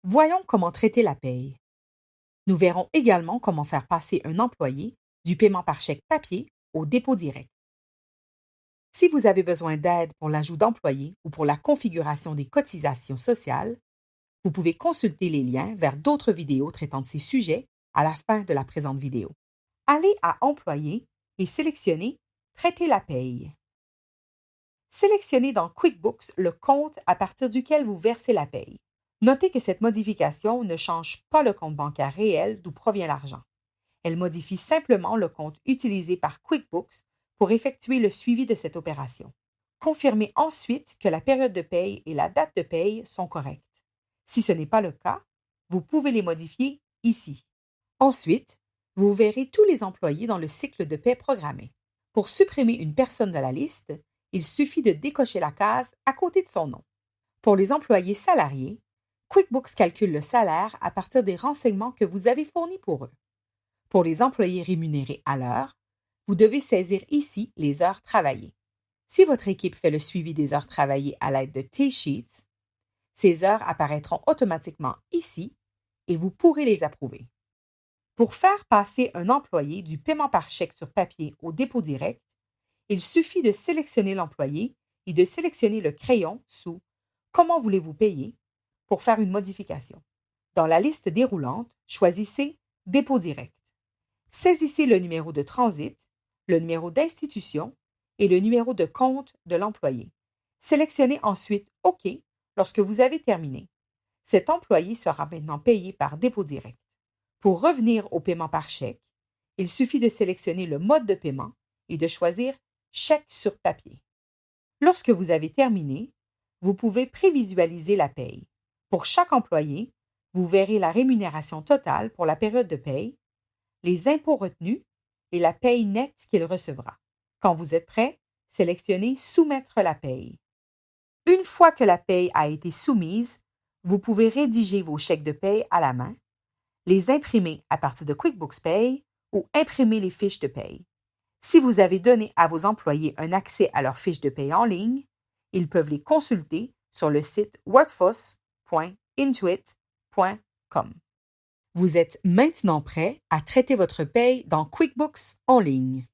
Voyons comment traiter la paye. Nous verrons également comment faire passer un employé du paiement par chèque papier au dépôt direct. Si vous avez besoin d'aide pour l'ajout d'employés ou pour la configuration des cotisations sociales, vous pouvez consulter les liens vers d'autres vidéos traitant de ces sujets à la fin de la présente vidéo. Allez à Employés et sélectionnez Traiter la paye. Sélectionnez dans QuickBooks le compte à partir duquel vous versez la paye. Notez que cette modification ne change pas le compte bancaire réel d'où provient l'argent. Elle modifie simplement le compte utilisé par QuickBooks pour effectuer le suivi de cette opération. Confirmez ensuite que la période de paye et la date de paye sont correctes. Si ce n'est pas le cas, vous pouvez les modifier ici. Ensuite, vous verrez tous les employés dans le cycle de paie programmé. Pour supprimer une personne de la liste, il suffit de décocher la case à côté de son nom. Pour les employés salariés, QuickBooks calcule le salaire à partir des renseignements que vous avez fournis pour eux. Pour les employés rémunérés à l'heure, vous devez saisir ici les heures travaillées. Si votre équipe fait le suivi des heures travaillées à l'aide de T-Sheets, ces heures apparaîtront automatiquement ici et vous pourrez les approuver. Pour faire passer un employé du paiement par chèque sur papier au dépôt direct, il suffit de sélectionner l'employé et de sélectionner le crayon sous Comment voulez-vous payer pour faire une modification. Dans la liste déroulante, choisissez Dépôt direct. Saisissez le numéro de transit, le numéro d'institution et le numéro de compte de l'employé. Sélectionnez ensuite OK lorsque vous avez terminé. Cet employé sera maintenant payé par dépôt direct. Pour revenir au paiement par chèque, il suffit de sélectionner le mode de paiement et de choisir Chèque sur papier. Lorsque vous avez terminé, vous pouvez prévisualiser la paye. Pour chaque employé, vous verrez la rémunération totale pour la période de paye, les impôts retenus et la paye nette qu'il recevra. Quand vous êtes prêt, sélectionnez Soumettre la paye. Une fois que la paye a été soumise, vous pouvez rédiger vos chèques de paye à la main, les imprimer à partir de QuickBooks Pay ou imprimer les fiches de paye. Si vous avez donné à vos employés un accès à leurs fiches de paye en ligne, ils peuvent les consulter sur le site workforce.intuit.com. Vous êtes maintenant prêt à traiter votre paye dans QuickBooks en ligne.